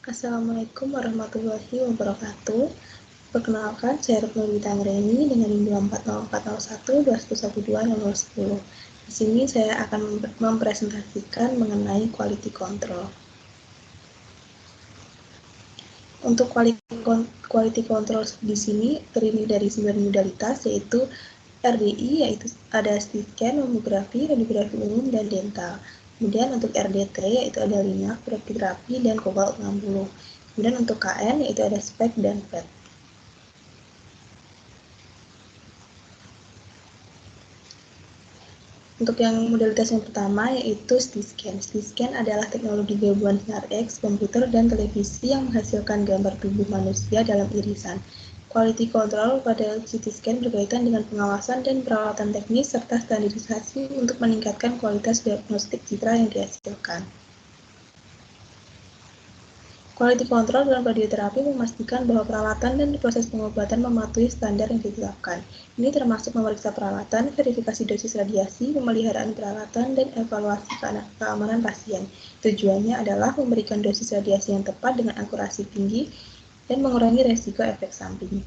Assalamualaikum warahmatullahi wabarakatuh. Perkenalkan, saya Retno Dwi Tangreni dengan NIM 2404121120010. Di sini saya akan mempresentasikan mengenai quality control. Untuk quality control di sini terdiri dari 9 modalitas, yaitu RDI, yaitu ada CT scan, mamografi, radiografi umum, dan dental. Kemudian untuk RDT, yaitu ada linak, brachytherapy, dan cobalt 60. Kemudian untuk KN, yaitu ada SPECT dan PET. Untuk yang modalitas yang pertama, yaitu CT scan. CT scan adalah teknologi gabungan sinar X, komputer, dan televisi yang menghasilkan gambar tubuh manusia dalam irisan. Quality control pada CT scan berkaitan dengan pengawasan dan perawatan teknis serta standarisasi untuk meningkatkan kualitas diagnostik citra yang dihasilkan. Quality control dalam radioterapi memastikan bahwa perawatan dan proses pengobatan mematuhi standar yang ditetapkan. Ini termasuk memeriksa peralatan, verifikasi dosis radiasi, pemeliharaan peralatan, dan evaluasi keamanan pasien. Tujuannya adalah memberikan dosis radiasi yang tepat dengan akurasi tinggi dan mengurangi resiko efek samping.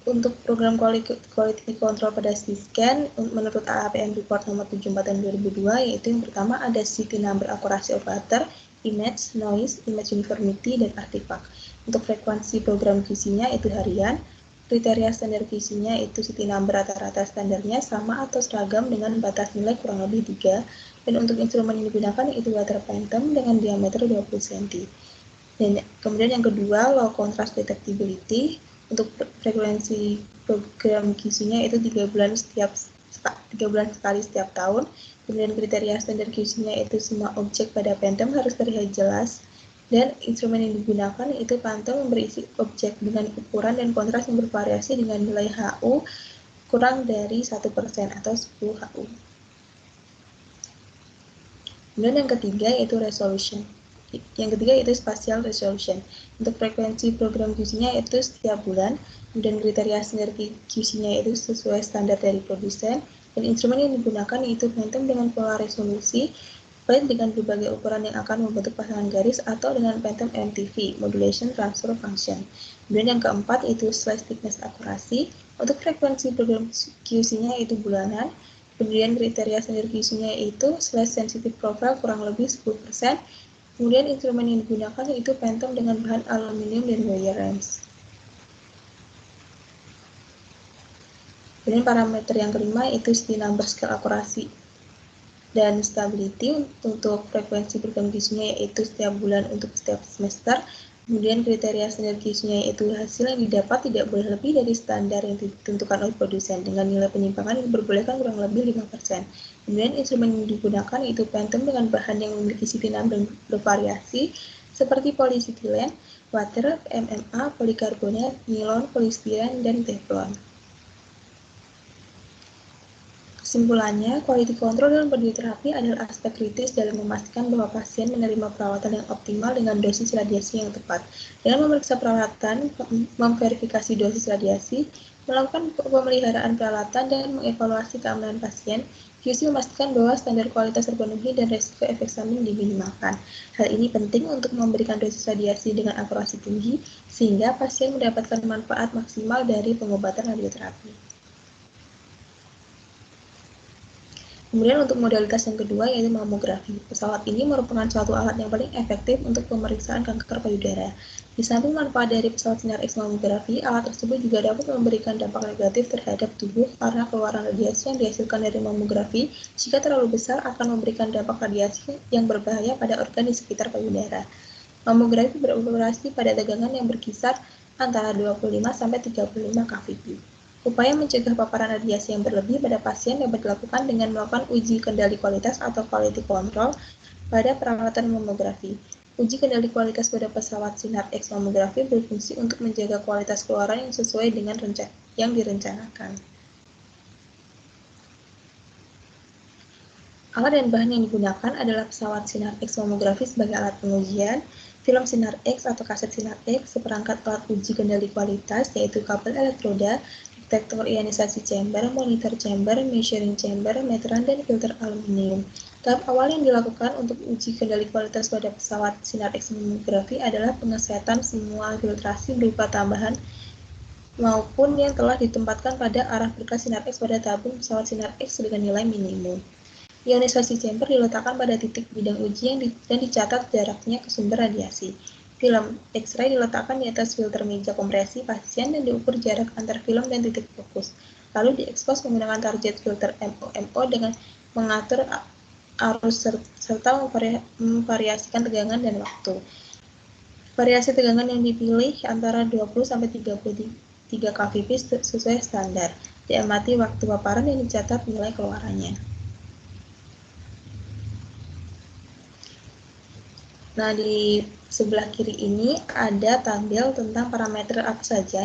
Untuk program quality control pada CT scan, menurut AAPM Report nomor 74 tahun 2002, yaitu yang pertama ada CT number akurasi operator, image, noise, image uniformity, dan artifact. Untuk frekuensi program QC-nya itu harian, kriteria standar QC-nya itu CT number rata-rata standarnya sama atau seragam dengan batas nilai kurang lebih 3, dan untuk instrumen yang digunakan itu water phantom dengan diameter 20 cm. Dan kemudian yang kedua, low contrast detectability. Untuk frekuensi program QC-nya itu 3 bulan sekali setiap tahun. Kemudian kriteria standar QC-nya itu semua objek pada phantom harus terlihat jelas, dan instrumen yang digunakan itu phantom berisi objek dengan ukuran dan kontras yang bervariasi dengan nilai HU kurang dari 1% atau 10 HU. Kemudian yang ketiga yaitu resolution. Yang ketiga yaitu spatial resolution. Untuk frekuensi program QC-nya itu setiap bulan, dan kriteria standar QC-nya itu sesuai standar dari produsen, dan instrumen yang digunakan yaitu phantom dengan pola resolusi, PET dengan berbagai ukuran yang akan membentuk pasangan garis, atau dengan phantom MTV, modulation transfer function. Kemudian yang keempat yaitu slice thickness akurasi. Untuk frekuensi program QC-nya itu bulanan. Kemudian kriteria standar QC-nya yaitu slice sensitive profile kurang lebih 10%. Kemudian instrumen yang digunakan yaitu phantom dengan bahan aluminium dan wire rams. Kemudian parameter yang kelima yaitu CT number scale akurasi dan stability. Untuk frekuensi program QC-nya yaitu setiap bulan untuk setiap semester. Kemudian kriteria standar QC-nya yaitu hasil yang didapat tidak boleh lebih dari standar yang ditentukan oleh produsen dengan nilai penyimpangan yang diperbolehkan kurang lebih 5%. Kemudian instrumen yang digunakan yaitu phantom dengan bahan yang memiliki CT number bervariasi seperti polyethylene, water, MMA, polikarbonat, nilon, polistiren, dan teflon. Kesimpulannya, quality control dalam radioterapi adalah aspek kritis dalam memastikan bahwa pasien menerima perawatan yang optimal dengan dosis radiasi yang tepat. Dengan memeriksa peralatan, memverifikasi dosis radiasi, melakukan pemeliharaan peralatan, dan mengevaluasi keamanan pasien, QC memastikan bahwa standar kualitas terpenuhi dan resiko efek samping diminimalkan. Hal ini penting untuk memberikan dosis radiasi dengan akurasi tinggi, sehingga pasien mendapatkan manfaat maksimal dari pengobatan radioterapi. Kemudian untuk modalitas yang kedua yaitu mamografi. Pesawat ini merupakan suatu alat yang paling efektif untuk pemeriksaan kanker payudara. Di samping manfaat dari pesawat sinar X mamografi, alat tersebut juga dapat memberikan dampak negatif terhadap tubuh karena keluaran radiasi yang dihasilkan dari mamografi jika terlalu besar akan memberikan dampak radiasi yang berbahaya pada organ di sekitar payudara. Mamografi beroperasi pada tegangan yang berkisar antara 25-35 kVp. Upaya mencegah paparan radiasi yang berlebih pada pasien dapat dilakukan dengan melakukan uji kendali kualitas atau quality control pada peralatan mamografi. Uji kendali kualitas pada pesawat sinar X mamografi berfungsi untuk menjaga kualitas keluaran yang sesuai dengan yang direncanakan. Alat dan bahan yang digunakan adalah pesawat sinar X mamografi sebagai alat pengujian, film sinar X atau kaset sinar X, seperangkat alat uji kendali kualitas yaitu kabel elektroda, detektor ionisasi chamber, monitor chamber, measuring chamber, meteran, dan filter aluminium. Tahap awal yang dilakukan untuk uji kendali kualitas pada pesawat sinar X mamografi adalah pengesetan semua filtrasi berupa tambahan maupun yang telah ditempatkan pada arah berkas sinar X pada tabung pesawat sinar X dengan nilai minimum. Ionisasi chamber diletakkan pada titik bidang uji dan dicatat jaraknya ke sumber radiasi. Film X-ray diletakkan di atas filter meja kompresi pasien dan diukur jarak antar film dan titik fokus. Lalu diekspos menggunakan target filter MO dengan mengatur arus serta memvariasikan tegangan dan waktu. Variasi tegangan yang dipilih antara 20-33 kVp sesuai standar. Diamati waktu paparan yang dicatat nilai keluarannya. Nah, di sebelah kiri ini ada tabel tentang parameter apa saja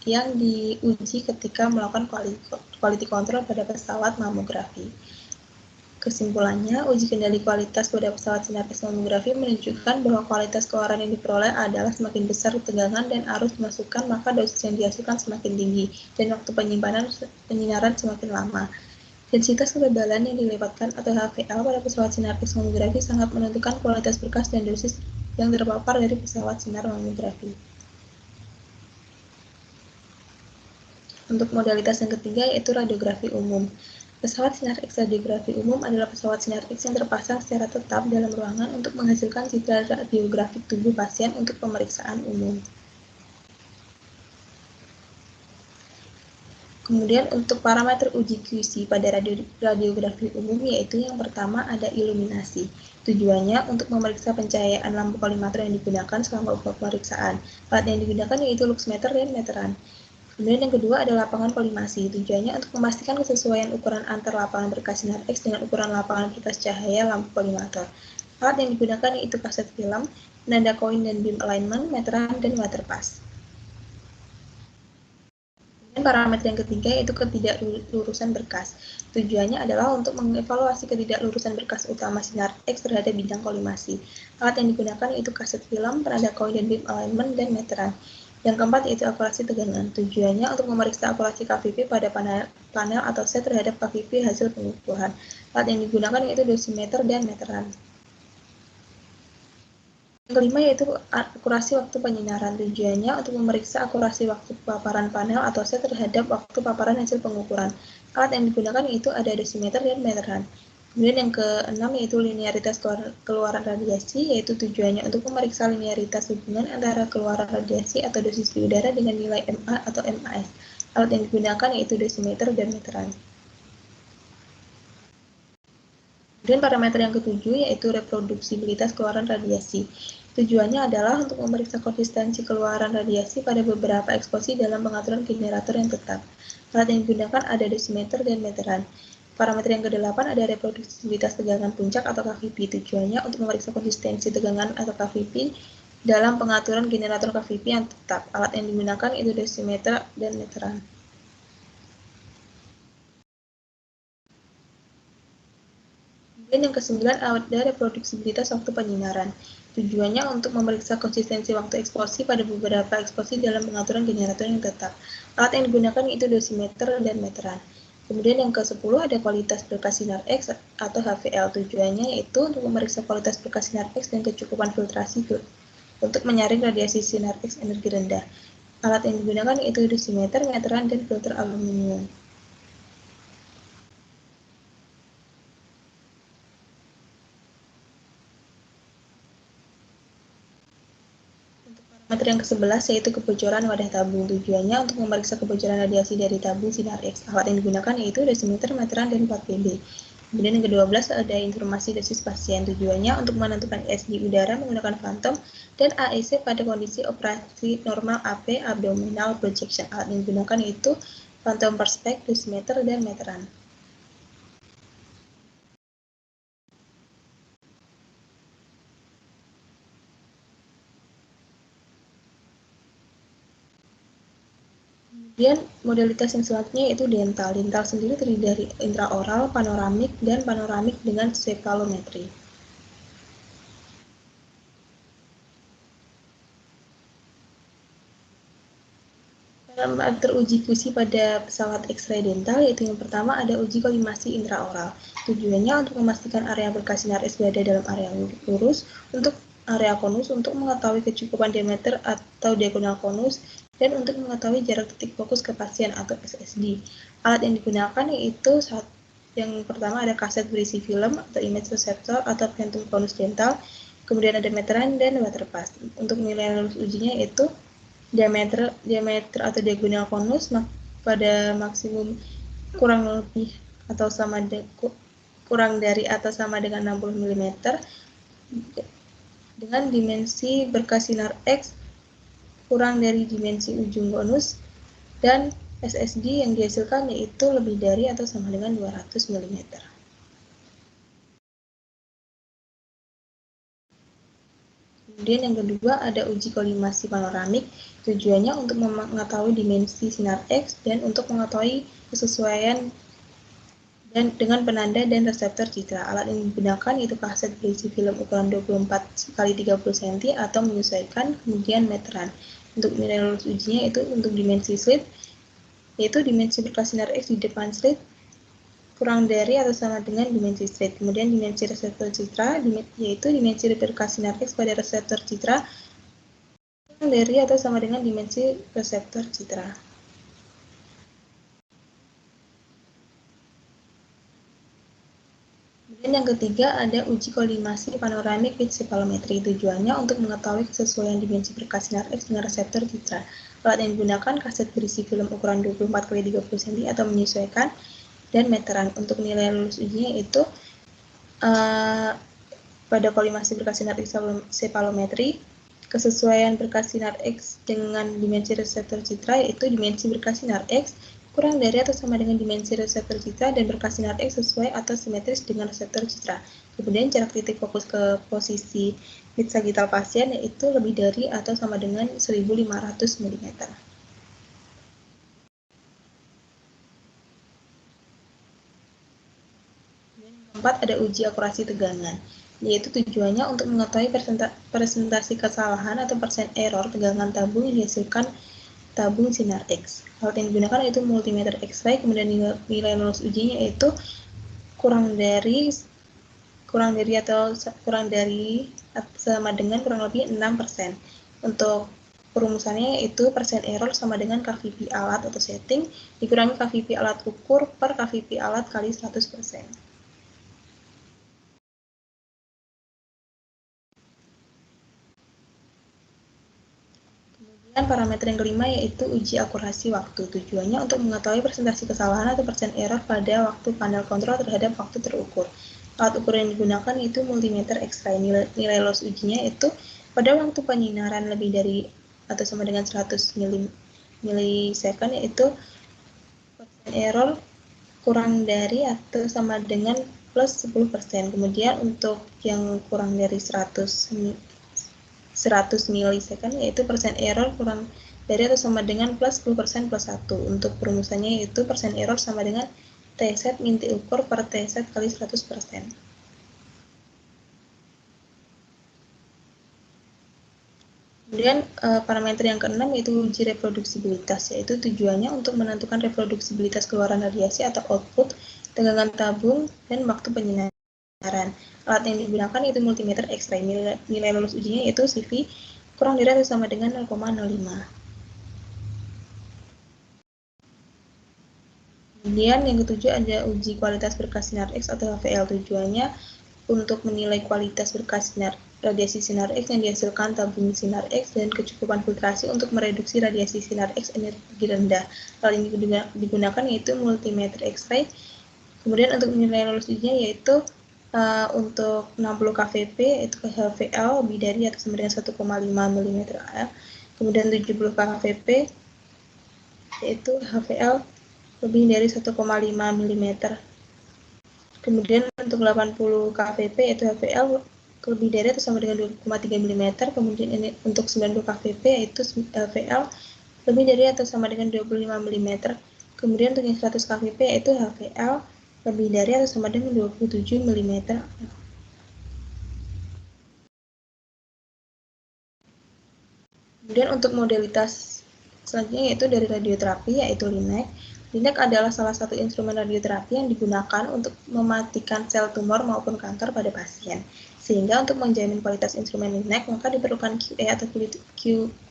yang diuji ketika melakukan quality control pada pesawat mamografi. Kesimpulannya, uji kendali kualitas pada pesawat sinar X mamografi menunjukkan bahwa kualitas keluaran yang diperoleh adalah semakin besar tegangan dan arus dimasukkan, maka dosis yang dihasilkan semakin tinggi, dan waktu penyinaran semakin lama. Densitas ketebalan yang dilewatkan atau HVL pada pesawat sinar X mamografi sangat menentukan kualitas berkas dan dosis yang terpapar dari pesawat sinar mamografi. Untuk modalitas yang ketiga yaitu radiografi umum. Pesawat sinar X radiografi umum adalah pesawat sinar X yang terpasang secara tetap dalam ruangan untuk menghasilkan citra radiografik tubuh pasien untuk pemeriksaan umum. Kemudian untuk parameter uji QC pada radiografi umum yaitu yang pertama ada iluminasi. Tujuannya untuk memeriksa pencahayaan lampu kolimator yang digunakan selama pemeriksaan. Alat yang digunakan yaitu luxmeter dan meteran. Kemudian yang kedua ada lapangan kolimasi. Tujuannya untuk memastikan kesesuaian ukuran antar lapangan berkas sinar X dengan ukuran lapangan kertas cahaya lampu kolimator. Alat yang digunakan yaitu kaset film, penanda koin dan beam alignment, meteran, dan waterpass. Parameter yang ketiga yaitu ketidaklurusan berkas. Tujuannya adalah untuk mengevaluasi ketidaklurusan berkas utama sinar X terhadap bidang kolimasi. Alat yang digunakan yaitu kaset film, penanda koin dan beam alignment, dan meteran. Yang keempat yaitu akurasi tegangan. Tujuannya untuk memeriksa akurasi KVP pada panel atau set terhadap KVP hasil pengukuran. Alat yang digunakan yaitu dosimeter dan meteran. Yang kelima yaitu akurasi waktu penyinaran. Tujuannya untuk memeriksa akurasi waktu paparan panel atau set terhadap waktu paparan hasil pengukuran. Alat yang digunakan yaitu ada dosimeter dan meteran. Kemudian yang keenam yaitu linearitas keluaran radiasi, yaitu tujuannya untuk memeriksa linearitas hubungan antara keluaran radiasi atau dosis di udara dengan nilai MA atau MAS. Alat yang digunakan yaitu dosimeter dan meteran. Kemudian parameter yang ketujuh yaitu reproduksibilitas keluaran radiasi. Tujuannya adalah untuk memeriksa konsistensi keluaran radiasi pada beberapa eksposi dalam pengaturan generator yang tetap. Alat yang digunakan ada dosimeter dan meteran. Parameter yang kedelapan ada reproduksibilitas tegangan puncak atau KVP. Tujuannya untuk memeriksa konsistensi tegangan atau KVP dalam pengaturan generator KVP yang tetap. Alat yang digunakan itu dosimeter dan meteran. Kemudian yang kesembilan ada reproduksibilitas waktu penyinaran. Tujuannya untuk memeriksa konsistensi waktu eksposi pada beberapa eksposi dalam pengaturan generator yang tetap. Alat yang digunakan yaitu dosimeter dan meteran. Kemudian yang ke-10 ada kualitas berkas sinar X atau HVL. Tujuannya yaitu untuk memeriksa kualitas berkas sinar X dan kecukupan filtrasi untuk menyaring radiasi sinar X energi rendah. Alat yang digunakan yaitu dosimeter, meteran, dan filter aluminium. Parameter yang ke-11 yaitu kebocoran wadah tabung. Tujuannya untuk memeriksa kebocoran radiasi dari tabung sinar X. Alat yang digunakan yaitu dosimeter, meteran, dan 4PB. Kemudian yang ke-12 ada informasi dosis pasien. Tujuannya untuk menentukan ESG udara menggunakan Phantom dan AEC pada kondisi operasi normal AP abdominal projection. Alat yang digunakan yaitu Phantom Perspex, dosimeter, dan meteran. Kemudian modalitas yang selanjutnya yaitu dental. Dental sendiri terdiri dari intraoral, panoramik, dan panoramik dengan cephalometry. Dalam teruji fusi pada pesawat X-ray dental, yaitu yang pertama ada uji kolimasi intraoral. Tujuannya untuk memastikan area berkas sinar X berada dalam area lurus untuk area konus untuk mengetahui kecukupan diameter atau diagonal konus dan untuk mengetahui jarak titik fokus ke pasien atau SSD. Alat yang digunakan yaitu yang pertama ada kaset berisi film atau image receptor atau phantom konus dental, kemudian ada meteran dan waterpass. Untuk nilai lulus ujinya yaitu diameter atau diagonal konus pada maksimum kurang lebih atau sama kurang dari atau sama dengan 60 mm dengan dimensi berkas sinar X kurang dari dimensi ujung konus dan SSD yang dihasilkan yaitu lebih dari atau sama dengan 200 mm. Kemudian yang kedua ada uji kolimasi panoramik, tujuannya untuk mengetahui dimensi sinar X dan untuk mengetahui kesesuaian dengan penanda dan reseptor citra. Alat yang digunakan yaitu kaset berisi film ukuran 24 x 30 cm atau menyesuaikan, kemudian meteran. Untuk nilai lulus ujinya itu untuk dimensi slit, yaitu dimensi berkas sinar X di depan slit kurang dari atau sama dengan dimensi slit. Kemudian dimensi reseptor citra, yaitu dimensi berkas sinar X pada reseptor citra kurang dari atau sama dengan dimensi reseptor citra. Kemudian yang ketiga ada uji kolimasi panoramik with cephalometry. Tujuannya untuk mengetahui kesesuaian dimensi berkas sinar X dengan reseptor citra. Alat yang digunakan kaset berisi film ukuran 24 x 30 cm atau menyesuaikan dan meteran. Untuk nilai lulus ujinya itu pada kolimasi berkas sinar X cephalometry, kesesuaian berkas sinar X dengan dimensi reseptor citra yaitu dimensi berkas sinar X kurang dari atau sama dengan dimensi reseptor citra dan berkas sinar X sesuai atau simetris dengan reseptor citra. Kemudian jarak titik fokus ke posisi mid sagittal pasien yaitu lebih dari atau sama dengan 1500 mm. Keempat, ada uji akurasi tegangan, yaitu tujuannya untuk mengetahui presentasi kesalahan atau persen error tegangan tabung yang dihasilkan tabung sinar X. Alat yang digunakan yaitu multimeter X-ray, kemudian nilai lulus ujinya yaitu kurang dari atau sama dengan kurang lebih 6%. Untuk perumusannya yaitu persen error sama dengan KVP alat atau setting dikurangi KVP alat ukur per KVP alat kali 100%. Dan parameter yang kelima yaitu uji akurasi waktu. Tujuannya untuk mengetahui presentasi kesalahan atau persen error pada waktu panel kontrol terhadap waktu terukur. Alat ukur yang digunakan yaitu multimeter X-ray. Nilai loss ujinya itu pada waktu penyinaran lebih dari atau sama dengan 100 milisecond yaitu persen error kurang dari atau sama dengan plus 10%. Kemudian untuk yang kurang dari 100 milisecond yaitu persen error kurang dari atau sama dengan plus 10% plus 1. Untuk perumusannya yaitu persen error sama dengan T set min T ukur per T set kali 100%. Kemudian parameter yang keenam yaitu uji reproduksibilitas, yaitu tujuannya untuk menentukan reproduksibilitas keluaran radiasi atau output, tegangan tabung, dan waktu penyinaran. Alat yang digunakan yaitu multimeter X-ray. Nilai lulus ujinya yaitu CV kurang dari atau sama dengan 0,05. Kemudian yang ketujuh ada uji kualitas berkas sinar X atau HVL. Tujuannya untuk menilai kualitas berkas radiasi sinar X yang dihasilkan tabung sinar X dan kecukupan filtrasi untuk mereduksi radiasi sinar X energi rendah. Hal ini digunakan yaitu multimeter X-ray. Kemudian untuk nilai lulus ujinya yaitu untuk 60 kVp itu HVL lebih dari atau sama dengan 1,5 mm AL. Kemudian 70 kVp yaitu HVL lebih dari 1,5 mm. Kemudian untuk 80 kVp yaitu HVL lebih dari atau sama dengan 2,3 mm. Kemudian ini untuk 90 kVp yaitu HVL lebih dari atau sama dengan 25 mm. Kemudian untuk yang 100 kVp yaitu HVL lebih dari atau sama dengan 27 mm. Kemudian untuk modalitas Selanjutnya yaitu dari radioterapi, yaitu LINAC. LINAC adalah salah satu instrumen radioterapi yang digunakan untuk mematikan sel tumor maupun kanker pada pasien. Sehingga untuk menjamin kualitas instrumen LINAC, maka diperlukan QA atau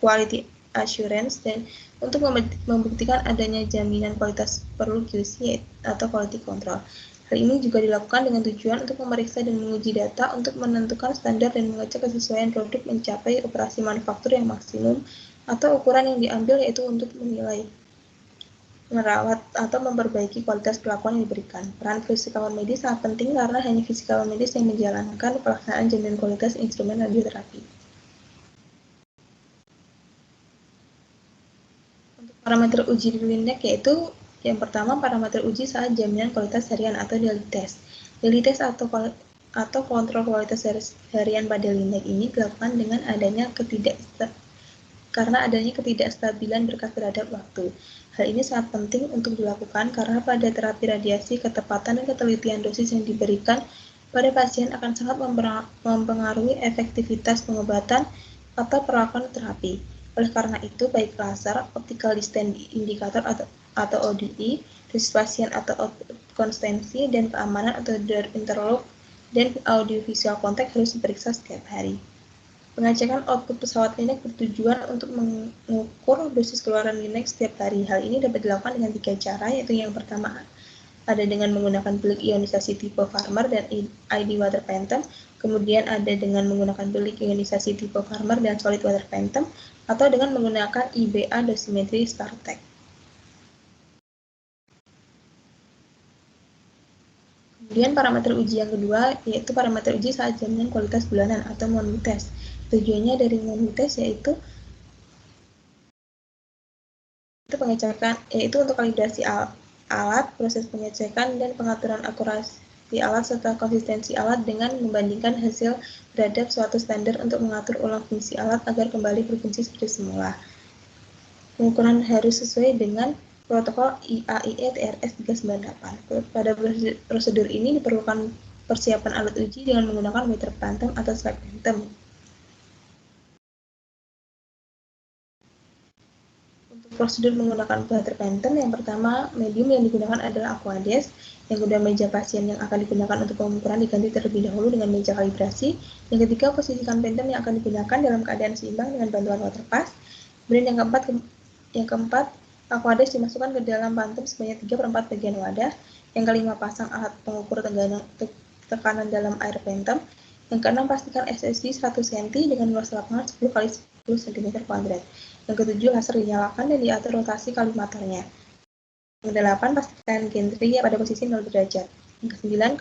Quality Assurance, dan untuk membuktikan adanya jaminan kualitas perlu QC atau Quality Control. Hal ini juga dilakukan dengan tujuan untuk memeriksa dan menguji data untuk menentukan standar dan mengecek kesesuaian produk mencapai operasi manufaktur yang maksimum, atau ukuran yang diambil yaitu untuk menilai, merawat, atau memperbaiki kualitas perlakuan yang diberikan. Peran fisikawan medis sangat penting karena hanya fisikawan medis yang menjalankan pelaksanaan jaminan kualitas instrumen radioterapi. Untuk parameter uji di LINAC yaitu yang pertama, parameter uji saat jaminan kualitas harian atau daily test. Daily test atau kontrol kualitas harian pada LINAC ini dilakukan dengan adanya ketidakstabilan berkas terhadap waktu. Hal ini sangat penting untuk dilakukan karena pada terapi radiasi, ketepatan dan ketelitian dosis yang diberikan pada pasien akan sangat mempengaruhi efektivitas pengobatan atau perlakuan terapi. Oleh karena itu, baik laser, optical distance indicator atau ODI, dosis pasien atau output konsistensi, dan keamanan atau interlock, dan audiovisual kontak harus diperiksa setiap hari. Pengecekan output pesawat LINAC bertujuan untuk mengukur dosis keluaran LINAC setiap hari. Hal ini dapat dilakukan dengan 3 cara, yaitu yang pertama ada dengan menggunakan bilik ionisasi tipe Farmer dan ID water phantom, kemudian ada dengan menggunakan bilik ionisasi tipe Farmer dan solid water phantom, atau dengan menggunakan IBA dosimetri StarTech. Kemudian parameter uji yang kedua yaitu parameter uji saat jaminan kualitas bulanan atau monthly test. Tujuannya dari monthly test yaitu pengecekan, yaitu untuk kalibrasi alat, proses pengecekan dan pengaturan akurasi alat serta konsistensi alat dengan membandingkan hasil terhadap suatu standar untuk mengatur ulang fungsi alat agar kembali berfungsi seperti semula. Pengukuran harus sesuai dengan protokol IAIE TRS 398. Pada prosedur ini diperlukan persiapan alat uji dengan menggunakan meter phantom atau slide phantom. Untuk prosedur menggunakan meter phantom, yang pertama, medium yang digunakan adalah Aquades. Yang kedua, meja pasien yang akan digunakan untuk pengukuran diganti terlebih dahulu dengan meja kalibrasi. Yang ketiga, posisikan phantom yang akan digunakan dalam keadaan seimbang dengan bantuan water pass. Kemudian yang keempat, Aquades dimasukkan ke dalam phantom sebanyak 3/4 bagian wadah. Yang kelima, pasang alat pengukur tekanan dalam air phantom. Yang keenam, pastikan SSD 100 cm dengan luas lapangan 10 x 10 cm². Yang ketujuh, laser dinyalakan dan diatur rotasi kalimatornya. Yang kedelapan, pastikan gantry pada posisi 0 derajat. Yang kesembilan,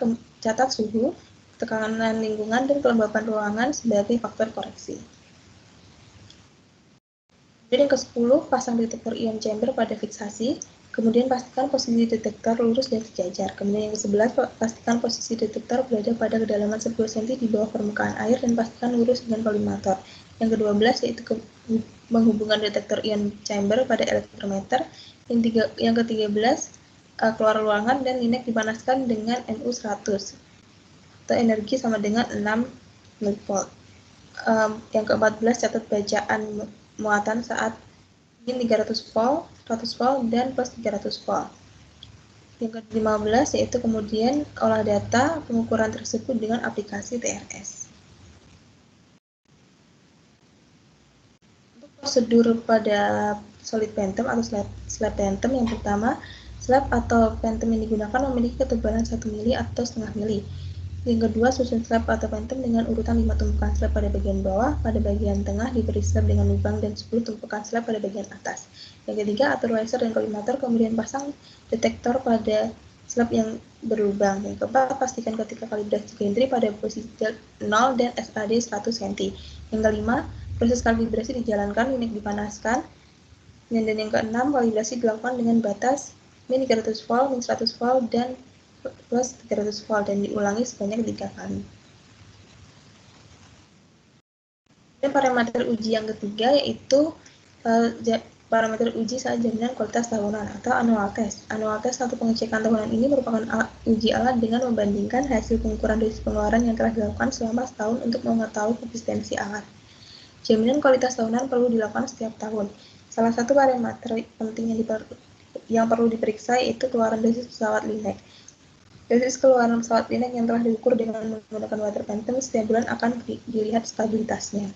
catat suhu, tekanan lingkungan, dan kelembapan ruangan sebagai faktor koreksi. Kemudian yang ke-10, pasang detektor ion chamber pada fiksasi. Kemudian pastikan posisi detektor lurus dan sejajar. Kemudian yang ke-11, pastikan posisi detektor berada pada kedalaman 10 cm di bawah permukaan air dan pastikan lurus dengan kolimator. Yang ke-12 yaitu menghubungkan detektor ion chamber pada elektrometer. Yang ke-13, keluar ruangan dan LINAC dipanaskan dengan MU100 atau energi sama dengan 6 mV. Yang ke-14, catat bacaan muatan saat min 300 volt, 100 volt, dan plus 300 volt. Yang ke-15 yaitu kemudian olah data pengukuran tersebut dengan aplikasi TRS. Untuk prosedur pada solid phantom atau slab phantom, yang pertama, slab atau phantom yang digunakan memiliki ketebalan 1 mili atau setengah mili. Yang kedua, susun slab atau phantom dengan urutan 5 tumpukan slab pada bagian bawah, pada bagian tengah diberi slab dengan lubang, dan 10 tumpukan slab pada bagian atas. Yang ketiga, atur laser dan kolimator, kemudian pasang detektor pada slab yang berlubang. Yang keempat, pastikan ketika kalibrasi gantry pada posisi 0 dan SAD 100 cm. Yang kelima, proses kalibrasi dijalankan, LINAC dipanaskan. Dan yang keenam, kalibrasi dilakukan dengan batas min 300 volt, min 100 volt, dan plus 300 volt dan diulangi sebanyak 3 kali. Dan parameter uji yang ketiga yaitu parameter uji saat jaminan kualitas tahunan atau annual test. Annual test atau pengecekan tahunan ini merupakan uji alat dengan membandingkan hasil pengukuran dosis pengeluaran yang telah dilakukan selama setahun untuk mengetahui konsistensi alat. Jaminan kualitas tahunan perlu dilakukan setiap tahun. Salah satu parameter penting yang perlu diperiksa yaitu keluaran dosis pesawat Linek. Dosis keluaran pesawat Linek yang telah diukur dengan menggunakan water phantom setiap bulan akan dilihat stabilitasnya.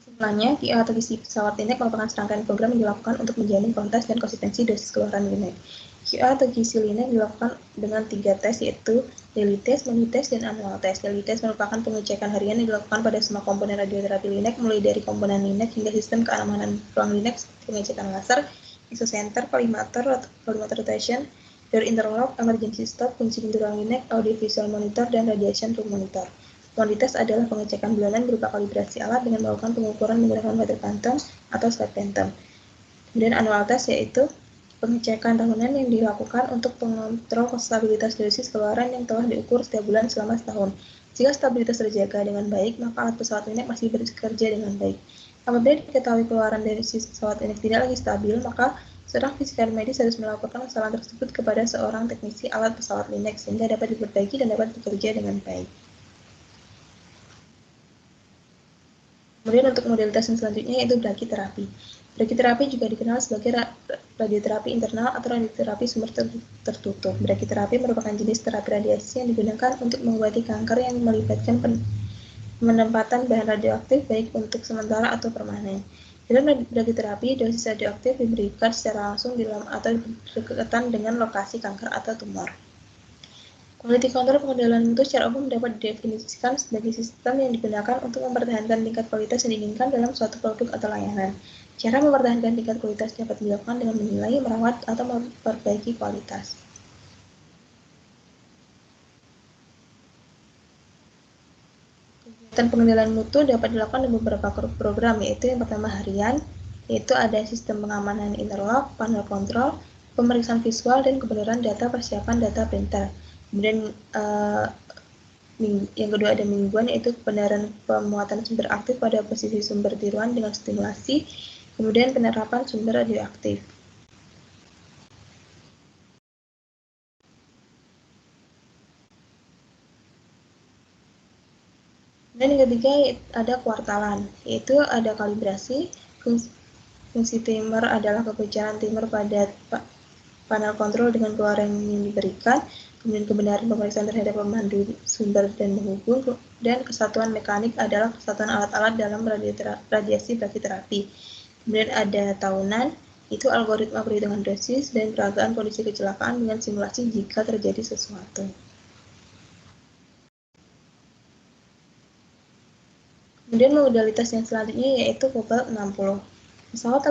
Kesimpulannya, QA atau gizi pesawat Linek merupakan serangkaian program yang dilakukan untuk menjamin kualitas dan konsistensi dosis keluaran Linek. QA atau gizi Linek dilakukan dengan 3 tes, yaitu daily test, monthly test, dan annual test. Daily test merupakan pengecekan harian yang dilakukan pada semua komponen radioterapi Linek, mulai dari komponen Linek hingga sistem keamanan ruang Linek, pengecekan laser, isocenter, collimator rotation, door interlock, emergency stop, fungsi pintu ruang Linek, audiovisual monitor, dan radiation room monitor. Kuantitas adalah pengecekan bulanan berupa kalibrasi alat dengan melakukan pengukuran menggunakan water phantom atau slide phantom. Kemudian annual test yaitu pengecekan tahunan yang dilakukan untuk pengontrol stabilitas dosis keluaran yang telah diukur setiap bulan selama setahun. Jika stabilitas terjaga dengan baik, maka alat pesawat Linek masih bekerja dengan baik. Apabila diketahui keluaran dosis pesawat Linek tidak lagi stabil, maka seorang fisikawan medis harus melaporkan kesalahan tersebut kepada seorang teknisi alat pesawat Linek sehingga dapat diperbaiki dan dapat bekerja dengan baik. Kemudian untuk modalitas yang selanjutnya yaitu brachytherapy. Brachytherapy juga dikenal sebagai radioterapi internal atau radioterapi sumber tertutup. Brachytherapy merupakan jenis terapi radiasi yang digunakan untuk mengobati kanker yang melibatkan penempatan bahan radioaktif baik untuk sementara atau permanen. Dalam brachytherapy, dosis radioaktif diberikan secara langsung di dalam atau berdekatan dengan lokasi kanker atau tumor. Quality control pengendalian mutu secara umum dapat didefinisikan sebagai sistem yang digunakan untuk mempertahankan tingkat kualitas yang diinginkan dalam suatu produk atau layanan. Cara mempertahankan tingkat kualitas dapat dilakukan dengan menilai, merawat, atau memperbaiki kualitas. Kegiatan pengendalian mutu dapat dilakukan dengan beberapa program, yaitu yang pertama harian, yaitu ada sistem pengamanan interlock, panel kontrol, pemeriksaan visual, dan kebenaran data persiapan data printer. Kemudian yang kedua ada mingguan, yaitu kebenaran pemuatan sumber aktif pada posisi sumber tiruan dengan stimulasi, kemudian penerapan sumber radioaktif. Dan yang ketiga ada kuartalan, yaitu ada kalibrasi. Fungsi timer adalah kebocoran timer pada panel kontrol dengan keluaran yang diberikan, kemudian kebenaran pemeriksaan terhadap pemandu sumber dan penghubung, dan kesatuan mekanik adalah kesatuan alat-alat dalam radiasi brachytherapy. Kemudian ada tahunan, itu algoritma perhitungan dosis dan peragaan kondisi kecelakaan dengan simulasi jika terjadi sesuatu. Kemudian modalitas yang selanjutnya yaitu Cobalt 60. Pesawat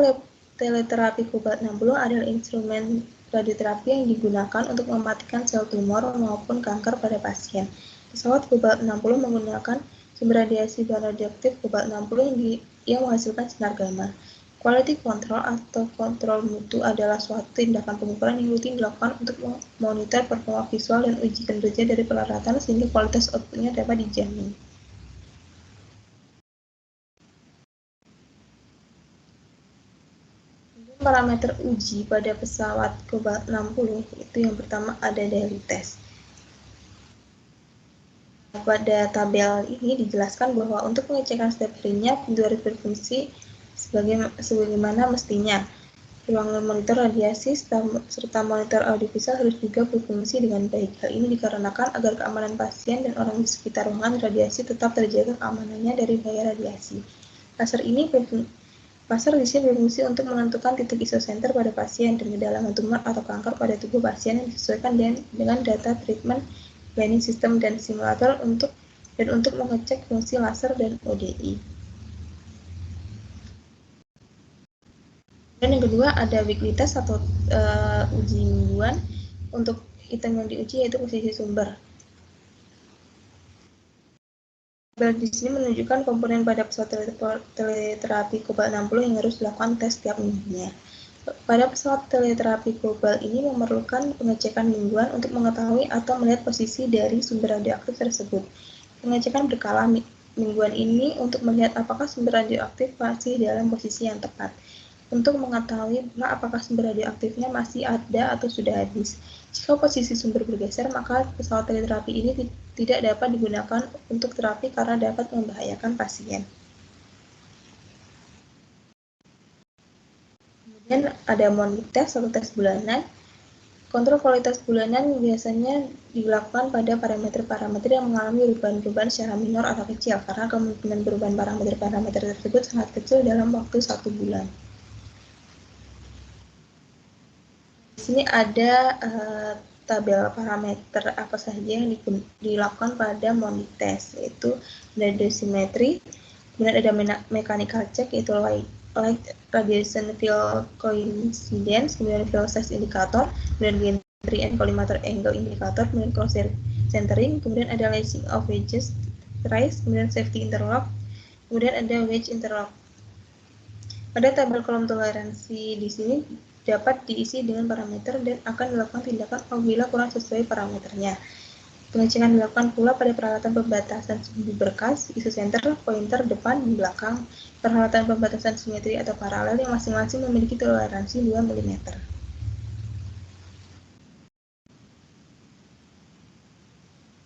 teleterapi Cobalt 60 adalah instrumen radioterapi yang digunakan untuk mematikan sel tumor maupun kanker pada pasien. Pesawat Cobalt 60 menggunakan sumber radiasi bahan radioaktif Cobalt 60 yang menghasilkan sinar gamma. Quality control atau kontrol mutu adalah suatu tindakan pengukuran yang rutin dilakukan untuk memonitor performa visual dan uji kinerja dari peralatan sehingga kualitas outputnya dapat dijamin. Parameter uji pada pesawat Cobalt 60 itu yang pertama ada daily test. Pada tabel ini dijelaskan bahwa untuk pengecekan setiap harinya pintu harus berfungsi sebagaimana mestinya. Ruang monitor radiasi serta monitor audiovisual harus juga berfungsi dengan baik. Hal ini dikarenakan agar keamanan pasien dan orang di sekitar ruangan radiasi tetap terjaga keamanannya dari bahaya radiasi. Laser di sini berfungsi untuk menentukan titik isocenter pada pasien dan kedalaman tumor atau kanker pada tubuh pasien yang disesuaikan dengan data treatment planning system dan simulator untuk mengecek fungsi laser dan ODI. Dan yang kedua ada weekly test atau uji mingguan. Untuk item yang diuji yaitu posisi sumber. Di sini menunjukkan komponen pada pesawat teleterapi Cobalt 60 yang harus dilakukan tes setiap minggunya. Pada pesawat teleterapi Cobalt ini memerlukan pengecekan mingguan untuk mengetahui atau melihat posisi dari sumber radioaktif tersebut. Pengecekan berkala mingguan ini untuk melihat apakah sumber radioaktif masih dalam posisi yang tepat. Untuk mengetahui apakah sumber radioaktifnya masih ada atau sudah habis. Jika posisi sumber bergeser, maka pesawat teleterapi ini tidak dapat digunakan untuk terapi karena dapat membahayakan pasien. Kemudian ada monitoring test atau tes bulanan. Kontrol kualitas bulanan biasanya dilakukan pada parameter-parameter yang mengalami perubahan-perubahan secara minor atau kecil, karena kemungkinan perubahan parameter-parameter tersebut sangat kecil dalam waktu 1 bulan. Di sini ada tabel parameter apa saja yang dilakukan pada monitoring test, yaitu ada dosimetri, kemudian ada mechanical check, yaitu light radiation field coincidence, kemudian field size indicator, kemudian gantry and collimator angle indicator, kemudian cross centering, kemudian ada latching of wedges trace, kemudian safety interlock, kemudian ada wedge interlock. Pada tabel kolom toleransi di sini dapat diisi dengan parameter dan akan dilakukan tindakan apabila kurang sesuai parameternya. Pengecekan dilakukan pula pada peralatan pembatasan sumbu berkas, isocenter, pointer, depan, dan belakang, peralatan pembatasan simetri atau paralel yang masing-masing memiliki toleransi 2 mm.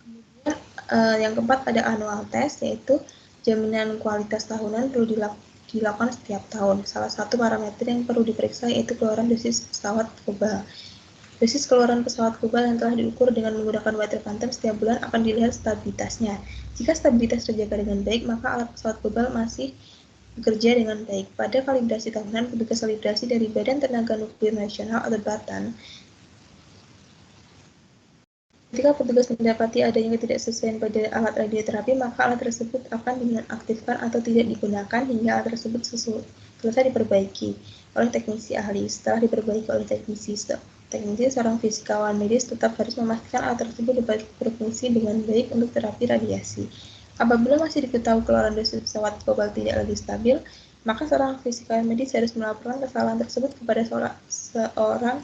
Kemudian yang keempat ada annual test, yaitu jaminan kualitas tahunan perlu dilakukan setiap tahun. Salah satu parameter yang perlu diperiksa yaitu keluaran dosis pesawat global. Dosis keluaran pesawat global yang telah diukur dengan menggunakan water phantom setiap bulan akan dilihat stabilitasnya. Jika stabilitas terjaga dengan baik, maka alat pesawat global masih bekerja dengan baik. Pada kalibrasi tahunan, petugas kalibrasi dari Badan Tenaga Nuklir Nasional atau BATN, ketika petugas mendapati adanya ketidaksesuaian pada alat radioterapi, maka alat tersebut akan dinonaktifkan atau tidak digunakan hingga alat tersebut selesai diperbaiki oleh teknisi ahli. Setelah diperbaiki oleh teknisi, seorang fisikawan medis tetap harus memastikan alat tersebut dapat berfungsi dengan baik untuk terapi radiasi. Apabila masih diketahui keluaran dosis pesawat global tidak lagi stabil, maka seorang fisikawan medis harus melaporkan kesalahan tersebut kepada seorang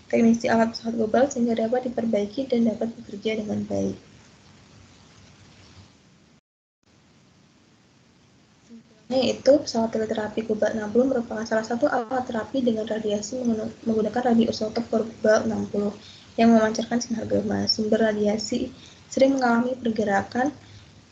teknisi alat pesawat global sehingga dapat diperbaiki dan dapat bekerja dengan baik. Yaitu pesawat teleterapi global 60 merupakan salah satu alat terapi dengan radiasi menggunakan radioisotop global 60 yang memancarkan sinar gamma. Sumber radiasi sering mengalami pergerakan,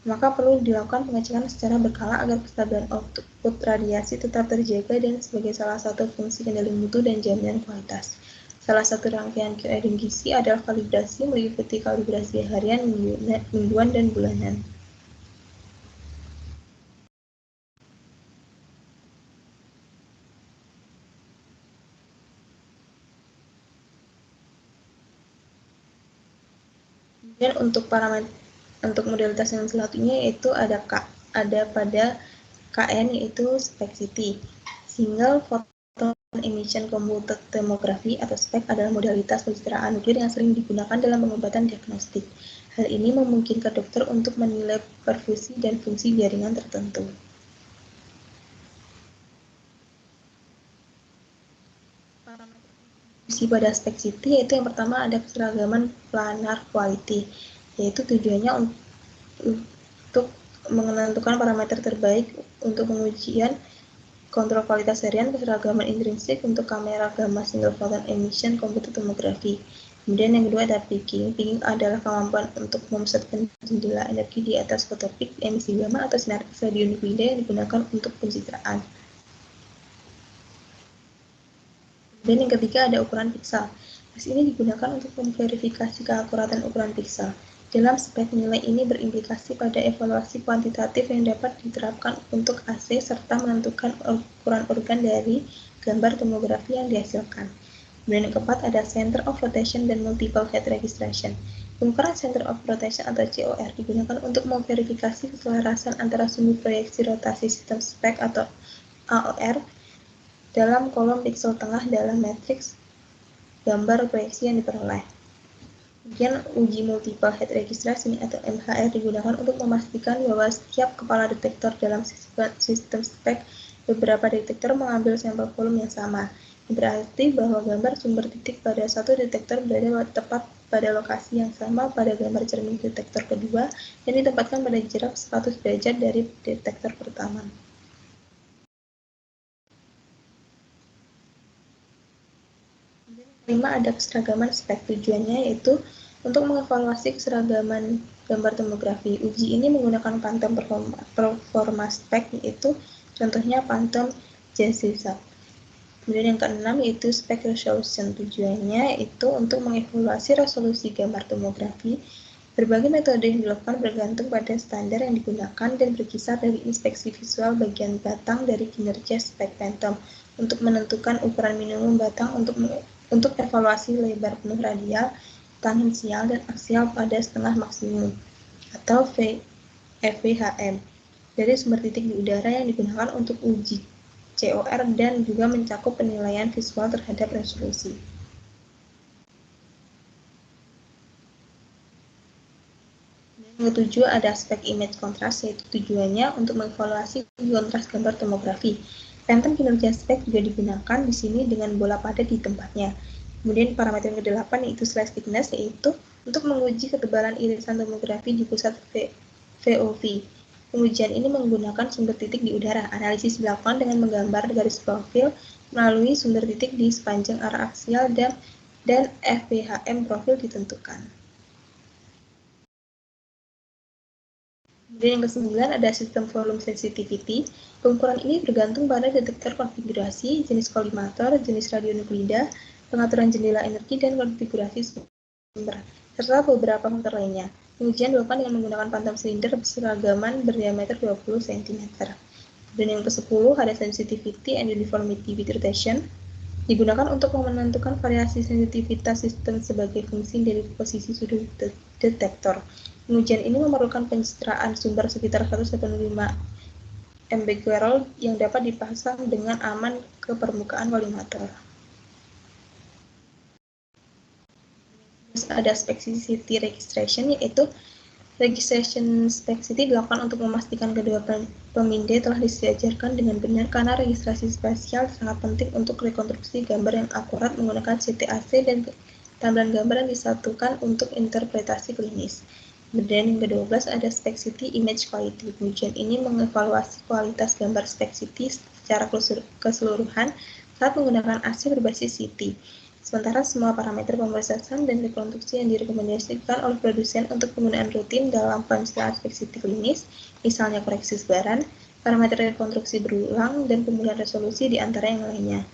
maka perlu dilakukan pengecekan secara berkala agar kestabilan output radiasi tetap terjaga dan sebagai salah satu fungsi kendali mutu dan jaminan kualitas. Salah satu rangkaian QI dan gizi adalah kalibrasi, meliputi kalibrasi harian, mingguan, dan bulanan. Kemudian untuk modalitas yang selanjutnya yaitu ada pada KN, yaitu SPECT. Single Photon Emission Computed Tomography atau SPECT adalah modalitas pencitraan nuklir yang sering digunakan dalam pengobatan diagnostik. Hal ini memungkinkan dokter untuk menilai perfusi dan fungsi jaringan tertentu. Fungsi pada SPECT yaitu yang pertama ada keseragaman planar quality, yaitu tujuannya untuk menentukan parameter terbaik untuk pengujian kontrol kualitas harian, keseragaman intrinsik untuk kamera gamma single photon emission computed tomography. Kemudian yang kedua ada peaking. Peaking adalah kemampuan untuk memusatkan jendela energi di atas foto peak emisi gamma atau sinar X radionukleida yang digunakan untuk pencitraan. Dan yang ketiga ada ukuran piksel. Tes ini digunakan untuk memverifikasi keakuratan ukuran piksel. Dalam spek, nilai ini berimplikasi pada evaluasi kuantitatif yang dapat diterapkan untuk AC serta menentukan ukuran organ dari gambar tomografi yang dihasilkan. Kemudian yang keempat ada Center of Rotation dan Multiple Head Registration. Pengukuran Center of Rotation atau COR digunakan untuk memverifikasi keselarasan antara sumbu proyeksi rotasi sistem spek atau AOR dalam kolom piksel tengah dalam matriks gambar proyeksi yang diperoleh. Kemudian uji multiple head registration atau MHR digunakan untuk memastikan bahwa setiap kepala detektor dalam sistem spek beberapa detektor mengambil sampel volume yang sama. Ini berarti bahwa gambar sumber titik pada satu detektor berada tepat pada lokasi yang sama pada gambar cermin detektor kedua yang ditempatkan pada jarak 100 derajat dari detektor pertama. Kelima, ada keseragaman spek. Tujuannya yaitu untuk mengevaluasi keseragaman gambar tomografi. Uji ini menggunakan Phantom performa spek, yaitu contohnya Phantom JCSAP. Kemudian yang keenam yaitu spek resolution. Tujuannya itu untuk mengevaluasi resolusi gambar tomografi. Berbagai metode yang dilakukan bergantung pada standar yang digunakan dan berkisar dari inspeksi visual bagian batang dari kinerja spek Phantom untuk menentukan ukuran minimum batang untuk evaluasi lebar penuh radial, tangensial, dan aksial pada setengah maksimum atau FVHM dari sumber titik di udara yang digunakan untuk uji COR dan juga mencakup penilaian visual terhadap resolusi. Yang ketujuh, ada aspek image contrast, yaitu tujuannya untuk mengevaluasi kontras gambar tomografi. Phantom kinerja spek juga digunakan di sini dengan bola padat di tempatnya. Kemudian parameter yang ke-8 yaitu slice thickness, yaitu untuk menguji ketebalan irisan tomografi di pusat VOV. Pengujian ini menggunakan sumber titik di udara. Analisis dilakukan dengan menggambar garis profil melalui sumber titik di sepanjang arah aksial dan FVHM profil ditentukan. Kemudian yang ke-9 ada sistem volume sensitivity. Pengukuran ini bergantung pada detektor konfigurasi, jenis kolimator, jenis radionuklida, pengaturan jendela energi, dan konfigurasi sumber, serta beberapa faktor lainnya. Pengujian dilakukan dengan menggunakan Phantom silinder seragaman berdiameter 20 cm. Dan yang ke-10 ada sensitivity and uniformity with rotation. Digunakan untuk menentukan variasi sensitivitas sistem sebagai fungsi dari posisi sudut detektor. Pengujian ini memerlukan pencitraan sumber sekitar 185 mbqRL yang dapat dipasang dengan aman ke permukaan kolimator. Terus ada specificity registration, yaitu registration specificity dilakukan untuk memastikan kedua pemindai telah disejajarkan dengan benar karena registrasi spasial sangat penting untuk rekonstruksi gambar yang akurat menggunakan CTAC dan tampilan gambar yang disatukan untuk interpretasi klinis. Kemudian yang ke-12 ada Spexity Image Quality. Pengujian ini mengevaluasi kualitas gambar Spexity secara keseluruhan saat menggunakan AC berbasis CT. Sementara semua parameter pemrosesan dan rekonstruksi yang direkomendasikan oleh produsen untuk penggunaan rutin dalam pemetaan Spexity klinis, misalnya koreksi sebaran, parameter rekonstruksi berulang, dan pemulihan resolusi di antara yang lainnya,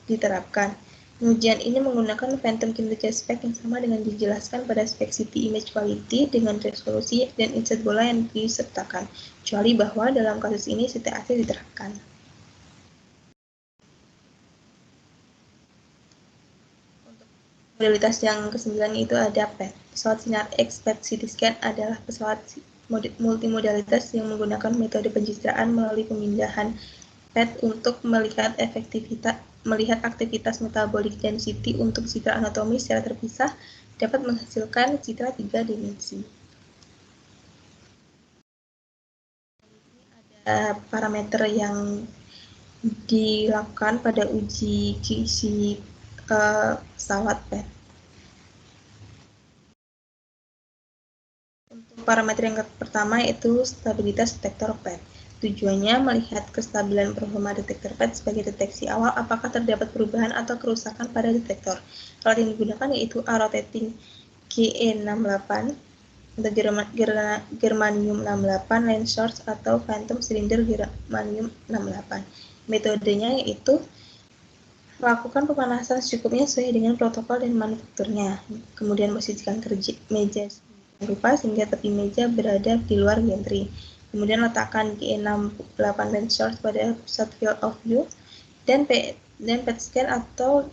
diterapkan. Pengujian ini menggunakan Phantom kinerja spek yang sama dengan dijelaskan pada Spexity Image Quality dengan resolusi dan inset bola yang disertakan, kecuali bahwa dalam kasus ini CTAC diterapkan. Untuk modalitas yang ke-9 itu ada PET. Pesawat sinar X PET CT scan adalah pesawat multimodalitas yang menggunakan metode pencitraan melalui pemindahan PET untuk melihat aktivitas metabolik density untuk citra anatomi secara terpisah dapat menghasilkan citra 3 dimensi. Ada parameter yang dilakukan pada uji QC pesawat PET. Untuk parameter yang pertama yaitu stabilitas detektor PET. Tujuannya melihat kestabilan performa detektor PET sebagai deteksi awal apakah terdapat perubahan atau kerusakan pada detektor. Alat yang digunakan yaitu A-rotating GE68 atau germanium 68 lens source atau phantom cylinder germanium 68. Metodenya yaitu lakukan pemanasan secukupnya sesuai dengan protokol dan manufakturnya. Kemudian posisikan meja rupa sehingga tepi meja berada di luar gantry. Kemudian letakkan GE68 lens source pada pusat field of view dan PET scan atau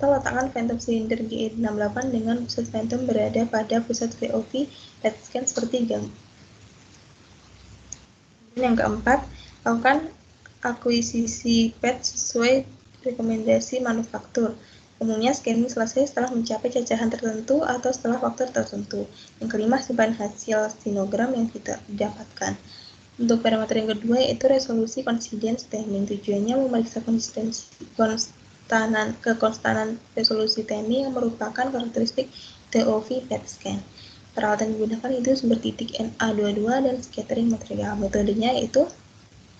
letakkan phantom cylinder GE68 dengan pusat phantom berada pada pusat VOV PET scan seperti gambar. Yang keempat, lakukan akuisisi PET sesuai rekomendasi manufaktur. Umumnya scanning selesai setelah mencapai cacahan tertentu atau setelah faktor tertentu. Yang kelima, simpan hasil sinogram yang kita dapatkan. Untuk parameter yang kedua yaitu resolusi confidence timing. Tujuannya memeriksa kekonstanan resolusi timing yang merupakan karakteristik TOV PET scan. Peralatan yang digunakan itu sumber titik NA22 dan scattering material. Metodenya yaitu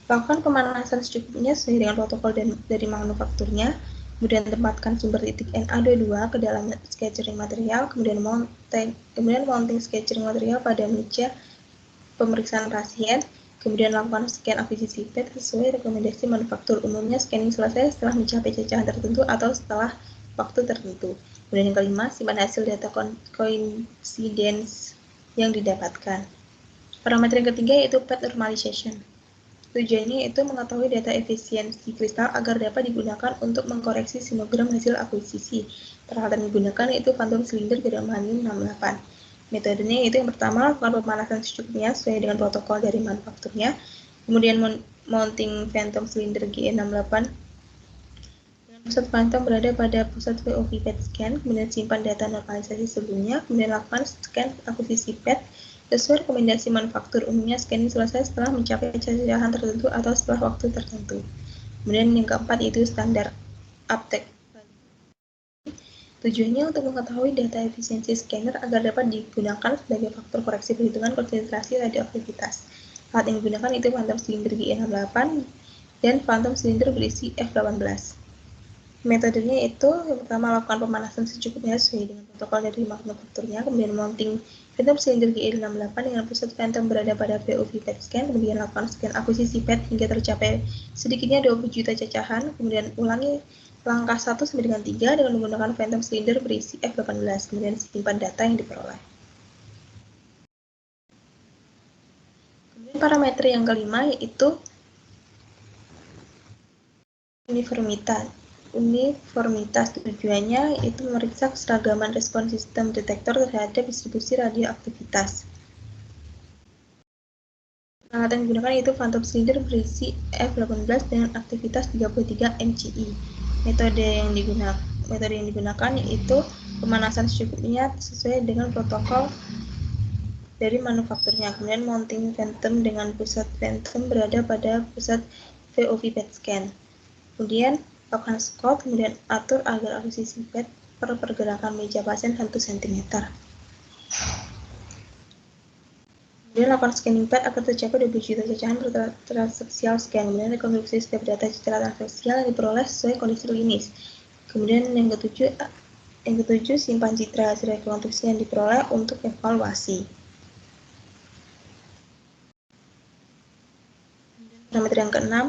lakukan pemanasan secukupnya sesuai dengan protokol dari manufakturnya. kemudian tempatkan sumber titik NA22 ke dalam sketchering material, kemudian mounting sketchering material pada meja pemeriksaan pasien, kemudian lakukan scan akuisisi PET sesuai rekomendasi manufaktur. Umumnya scanning selesai setelah mencapai cacahan tertentu atau setelah waktu tertentu. Kemudian yang kelima, simpan hasil data coincidence yang didapatkan. Parameter yang ketiga yaitu PET normalization. Tujuannya itu mengetahui data efisiensi kristal agar dapat digunakan untuk mengkoreksi sinogram hasil akuisisi. Peralatan yang digunakan yaitu phantom silinder germanium 68. Metodenya yaitu yang pertama, lakukan pemanasan secukupnya sesuai dengan protokol dari manufakturnya. Kemudian mounting phantom silinder GE68 dengan pusat phantom berada pada pusat VOV PET scan, kemudian simpan data normalisasi sebelumnya, kemudian lakukan scan akuisisi PET sesuai rekomendasi manufaktur. Umumnya scanning selesai setelah mencapai cacahan tertentu atau setelah waktu tertentu. Kemudian yang keempat yaitu standar uptake. Tujuannya untuk mengetahui data efisiensi scanner agar dapat digunakan sebagai faktor koreksi perhitungan konsentrasi radioaktivitas. Alat yang digunakan itu phantom silinder GE68 dan phantom silinder berisi F18. Metodenya itu yang pertama lakukan pemanasan secukupnya sesuai dengan protokol dari manufakturnya, kemudian mounting phantom silinder GE68 dengan pusat phantom berada pada VOV PET scan, kemudian lakukan scan akuisisi PET hingga tercapai sedikitnya 20 juta cacahan, kemudian ulangi langkah 1 sampai dengan 3 dengan menggunakan phantom silinder berisi F18, kemudian simpan data yang diperoleh. Kemudian parameter yang kelima yaitu uniformitas. Tujuannya itu memeriksa keseragaman respons sistem detektor terhadap distribusi radioaktivitas. Peralatan yang digunakan yaitu phantom silinder berisi F18 dengan aktivitas 33 mCi. Metode yang digunakan yaitu pemanasan secukupnya sesuai dengan protokol dari manufakturnya. Kemudian mounting phantom dengan pusat phantom berada pada pusat VOV PET scan. Kemudian lakukan squat, kemudian atur agar akuisisi PET per pergerakan meja pasien 1 cm. Kemudian lakukan scanning PET agar tercapai 20 juta cacahan per transaksial scan. Kemudian rekonstruksi setiap data secara transaksial yang diperoleh sesuai kondisi klinis. Kemudian yang ketujuh simpan citra hasil rekonstruksi yang diperoleh untuk evaluasi. Parameter yang keenam,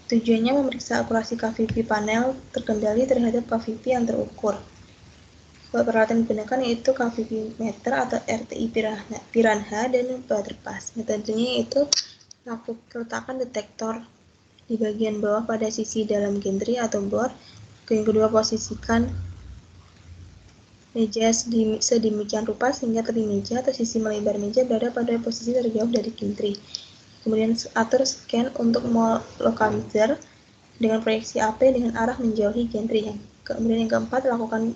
tujuannya memeriksa akurasi KVP panel terkendali terhadap KVP yang terukur. Peralatan digunakan yaitu KVP meter atau RTI Piranha dan Butterpass. Metodenya yaitu letakkan detektor di bagian bawah pada sisi dalam gantry atau bor. Yang kedua, posisikan meja sedemikian rupa sehingga tepi meja atau sisi melebar meja berada pada posisi terjauh dari gantry. Kemudian atur scan untuk lokalizer dengan proyeksi AP dengan arah menjauhi gantry. Kemudian yang keempat, lakukan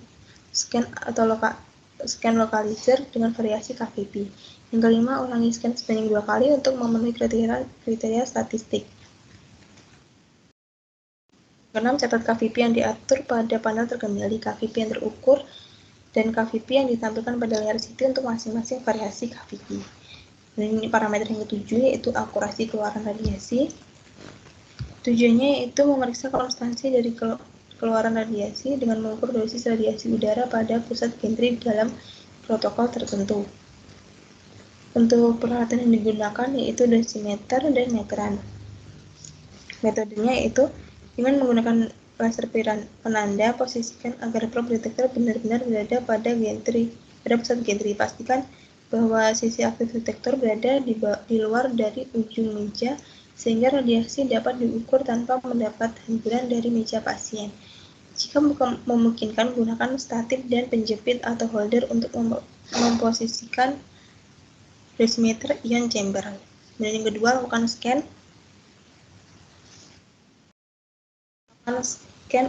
scan atau scan lokalizer dengan variasi KVP. Yang kelima, ulangi scan sebanyak 2 kali untuk memenuhi kriteria statistik. Keenam, catat KVP yang diatur pada panel terkendali, KVP yang terukur, dan KVP yang ditampilkan pada layar CT untuk masing-masing variasi KVP. Dan ini parameter yang ketujuh yaitu akurasi keluaran radiasi. Tujuannya yaitu memeriksa konstansi dari keluaran radiasi dengan mengukur dosis radiasi udara pada pusat gantry dalam protokol tertentu. Untuk peralatan yang digunakan yaitu dosimeter dan meteran. Metodenya yaitu dengan menggunakan laser penanda, posisikan agar probe detektor benar-benar berada pada pusat gantry. Pastikan bahwa sisi aktif detektor berada di luar dari ujung meja sehingga radiasi dapat diukur tanpa mendapat hemburan dari meja pasien. Jika memungkinkan, gunakan statif dan penjepit atau holder untuk memposisikan dosimeter ion chamber. Dan yang kedua, lakukan scan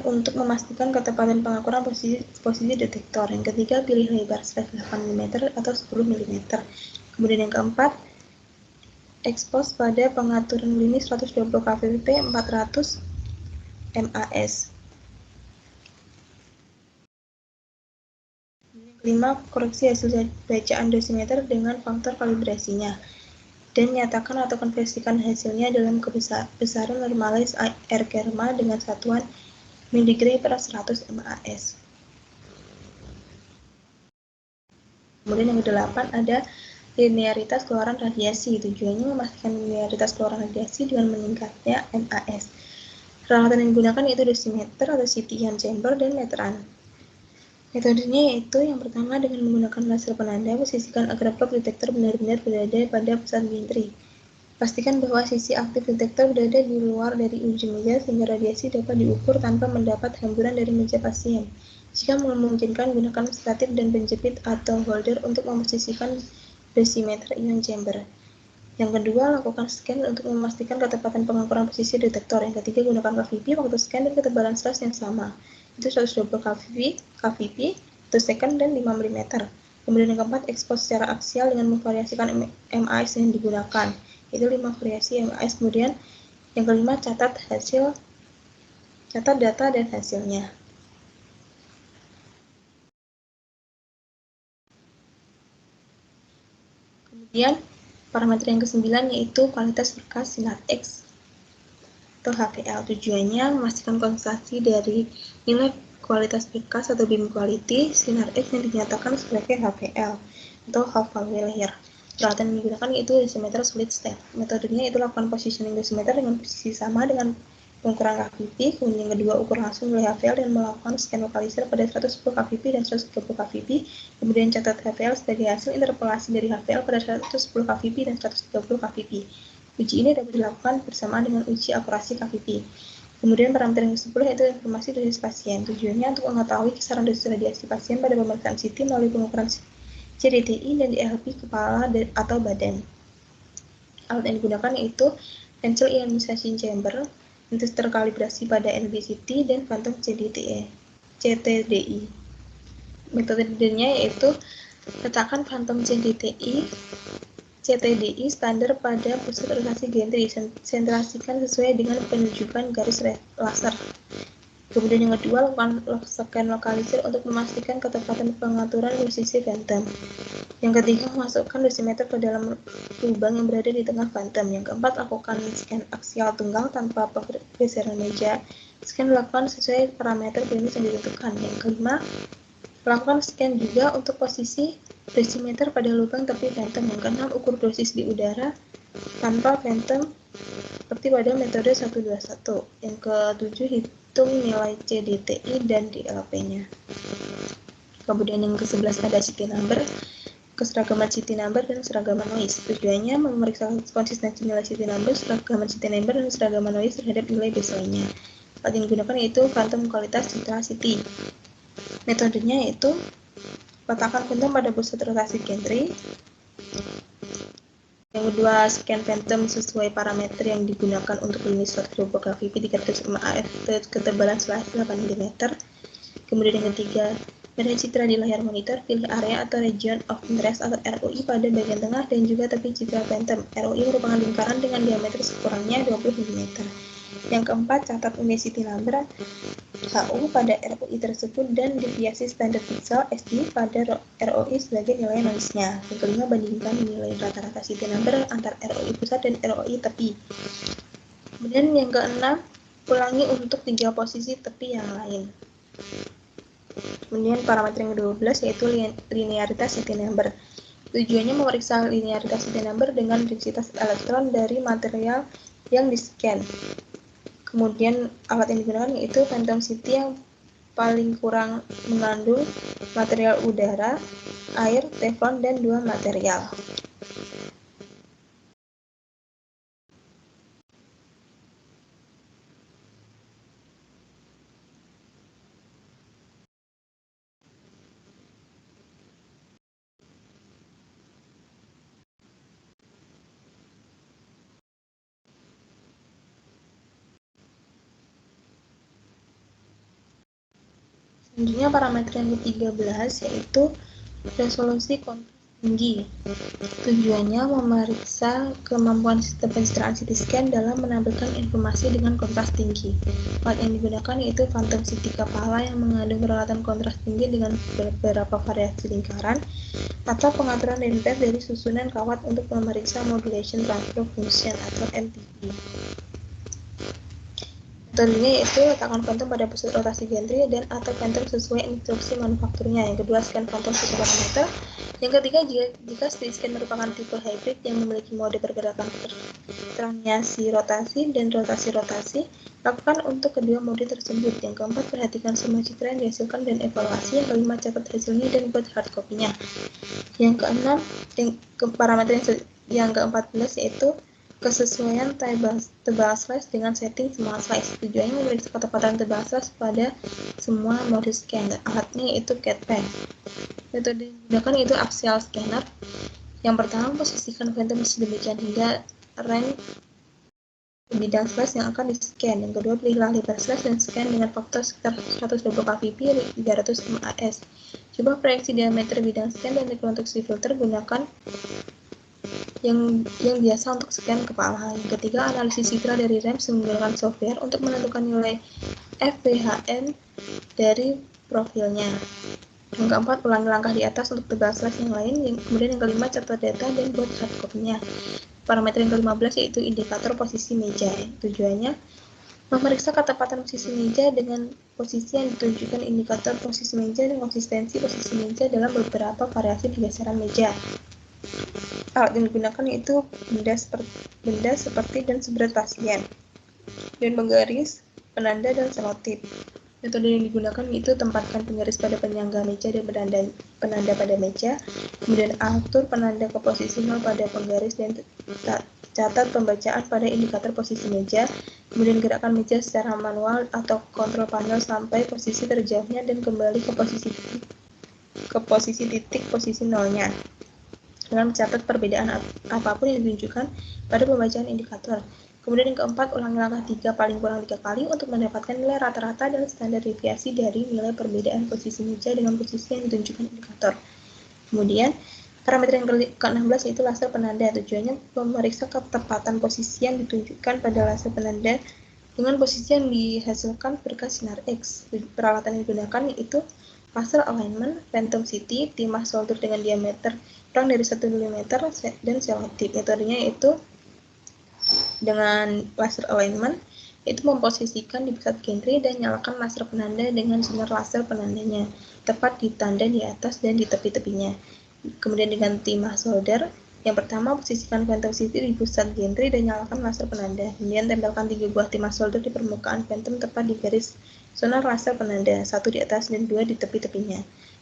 untuk memastikan ketepatan pengukuran posisi detektor. Yang ketiga, pilih lebar 8 mm atau 10 mm. Kemudian yang keempat, expose pada pengaturan klinis 120 kVp 400 MAS. Yang kelima, koreksi hasil bacaan dosimeter dengan faktor kalibrasinya. Dan nyatakan atau konversikan hasilnya dalam besaran normalized air kerma dengan satuan mg per 100 MAS. Kemudian yang ke-8 ada linearitas keluaran radiasi. Tujuannya memastikan linearitas keluaran radiasi dengan meningkatnya MAS. Peralatan yang digunakan yaitu dosimeter atau CT ion chamber dan meteran. Metodenya yaitu yang pertama dengan menggunakan laser penanda, posisikan agar probe detektor benar-benar berada pada pusat gantry. Pastikan bahwa sisi aktif detektor berada di luar dari ujung meja sehingga radiasi dapat diukur tanpa mendapat hamburan dari meja pasien. Jika memungkinkan, gunakan statif dan penjepit atau holder untuk memposisikan dosimeter ion chamber. Yang kedua, lakukan scan untuk memastikan ketepatan pengukuran posisi detektor. Yang ketiga, gunakan KVP, waktu scan dan ketebalan slash yang sama. Itu 120 KVP, 1 second, dan 5 mm. Kemudian yang keempat, expose secara aksial dengan memvariasikan MAS yang digunakan. Itu 5 variasi MAS. Kemudian yang kelima, catat data dan hasilnya. Kemudian parameter yang ke-9 yaitu kualitas berkas sinar X atau HVL. Tujuannya memastikan konsistensi dari nilai kualitas berkas atau beam quality sinar X yang dinyatakan sebagai HVL atau half value layer. Peralatan yang digunakan yaitu dosimeter solid state. Metodenya itu lakukan positioning dosimeter dengan posisi sama dengan pengukuran KVP. Kemudian yang kedua, ukur langsung nilai HVL dan melakukan scan lokalisir pada 110 KVP dan 130 KVP. Kemudian catat HVL sebagai hasil interpolasi dari HVL pada 110 KVP dan 130 KVP. Uji ini dapat dilakukan bersamaan dengan uji akurasi KVP. Kemudian parameter yang ke-10 yaitu informasi dosis pasien. Tujuannya untuk mengetahui kisaran dosis radiasi pasien pada pemeriksaan CT melalui pengukuran CDTI dan DLP kepala atau badan. Alat yang digunakan yaitu Pencil Ionization Chamber, yang terkalibrasi pada NBCT dan Phantom CTDI. Metodenya yaitu letakkan Phantom CTDI standar pada pusat rotasi gantry, sentrasikan sesuai dengan penunjukan garis laser. Kemudian yang kedua, lakukan scan lokalisir untuk memastikan ketepatan pengaturan posisi phantom. Yang ketiga, masukkan dosimeter ke dalam lubang yang berada di tengah phantom. Yang keempat, lakukan scan aksial tunggal tanpa pergeseran meja. Scan dilakukan sesuai parameter klinis yang ditentukan. Yang kelima, lakukan scan juga untuk posisi dosimeter pada lubang tepi phantom. Yang keenam, ukur dosis di udara tanpa phantom seperti pada metode 121. Yang ketujuh, hitung nilai CDTI dan DLP-nya. Kemudian yang ke-11 ada CT number, keseragaman CT number, dan seragaman noise. Tujuannya memeriksa konsistensi nilai CT number, seragaman CT number, dan seragaman noise terhadap nilai baseline-nya. Alat yang digunakan yaitu phantom kualitas citra CT. Metodenya yaitu letakkan phantom pada pusat rotasi gantry. Yang kedua, scan phantom sesuai parameter yang digunakan untuk klinis 120 KVP 300 MAS ketebalan slash 8 mm. Kemudian yang ketiga, pada citra di layar monitor, pilih area atau region of interest atau ROI pada bagian tengah dan juga tepi citra phantom. ROI merupakan lingkaran dengan diameter sekurangnya 20 mm. Yang keempat, catat intensity number HU pada ROI tersebut dan deviasi standar pixel SD pada ROI sebagai nilai noise-nya. Yang kelima, bandingkan nilai rata-rata CT number antar ROI pusat dan ROI tepi. Kemudian yang keenam, ulangi untuk 3 posisi tepi yang lain. Kemudian parameter yang ke-12 yaitu linearitas CT number. Tujuannya memeriksa linearitas CT number dengan densitas elektron dari material yang di-scan. Kemudian alat yang digunakan yaitu Phantom CT yang paling kurang mengandung material udara, air, teflon, dan 2 material. Selanjutnya parameter yang ke-13 yaitu resolusi kontras tinggi. Tujuannya memeriksa kemampuan sistem pencitraan CT scan dalam menampilkan informasi dengan kontras tinggi. Alat yang digunakan yaitu Phantom CT kepala yang mengandung peralatan kontras tinggi dengan beberapa variasi lingkaran atau pengaturan dempet dari susunan kawat untuk memeriksa modulation transfer function atau MTF. Metodenya yaitu letakkan phantom pada pusat rotasi gantry dan atau phantom sesuai instruksi manufakturnya. Yang kedua, scan phantom sesuai parameter. Yang ketiga, jika scan merupakan tipe hybrid yang memiliki mode pergerakan transmigrasi rotasi dan rotasi-rotasi, lakukan untuk kedua mode tersebut. Yang keempat, perhatikan semua citra yang dihasilkan dan evaluasi. Yang kelima, catat hasilnya dan buat hard copy-nya. Yang keenam, parameter yang ke-14 yaitu kesesuaian tebal slice dengan setting semua slice. Tujuannya memeriksa ketepatan tebal slice pada semua mode scan. Alatnya yaitu CAD-PAN. Metode yang digunakan yaitu axial scanner. Yang pertama, posisikan phantom sedemikian hingga range bidang slice yang akan di-scan. Yang kedua, pilihlah lebar slice dan scan dengan faktor sekitar 120 kVp 300 mas. Coba proyeksi diameter bidang scan dan rekonstruksi filter gunakan yang biasa untuk scan kepala. Yang ketiga, analisis citra dari RAM menggunakan software untuk menentukan nilai FPHN dari profilnya. Yang keempat, ulangi langkah di atas untuk tebal slice yang lain. Kemudian yang kelima, catat data dan buat hard copy-nya. Parameter yang ke-15 yaitu indikator posisi meja. Tujuannya memeriksa ketepatan posisi meja dengan posisi yang ditunjukkan indikator posisi meja dan konsistensi posisi meja dalam beberapa variasi pergeseran meja. Alat yang digunakan yaitu benda seperti dan seberat pasien, dan penggaris, penanda, dan selotip. Metode yang digunakan yaitu tempatkan penggaris pada penyangga meja dan penanda pada meja, kemudian atur penanda ke posisi 0 pada penggaris dan catat pembacaan pada indikator posisi meja, kemudian gerakkan meja secara manual atau kontrol panel sampai posisi terjauhnya dan kembali ke posisi titik posisi 0-nya. Dengan mencatat perbedaan apapun yang ditunjukkan pada pembacaan indikator. Kemudian yang keempat, ulangi langkah 3 paling kurang 3 kali untuk mendapatkan nilai rata-rata dan standar deviasi dari nilai perbedaan posisi meja dengan posisi yang ditunjukkan indikator. Kemudian, parameter yang ke-16 yaitu laser penanda. Tujuannya memeriksa ketepatan posisi yang ditunjukkan pada laser penanda dengan posisi yang dihasilkan berkas sinar X. Peralatan yang digunakan yaitu laser alignment, phantom CT, timah solder dengan diameter kurang dari 1 mm, dan selotip. Metodenya yaitu dengan laser alignment, yaitu memposisikan di pusat gantry dan nyalakan laser penanda dengan sinar laser penandanya, tepat di tanda di atas dan di tepi-tepinya. Kemudian dengan timah solder, yang pertama, posisikan phantom CT di pusat gantry dan nyalakan laser penanda. Kemudian tempelkan 3 buah timah solder di permukaan phantom tepat di garis sonar laser penanda, 1 di atas dan 2 di tepi-tepinya.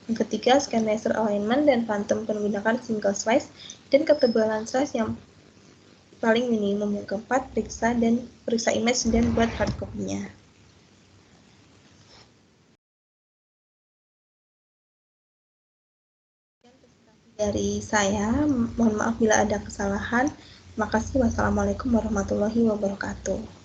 Yang ketiga, scan laser alignment dan phantom menggunakan single slice dan ketebalan slice yang paling minimum. Yang keempat, periksa image dan buat hard copy-nya. Dari saya, mohon maaf bila ada kesalahan. Terima kasih. Wassalamualaikum warahmatullahi wabarakatuh.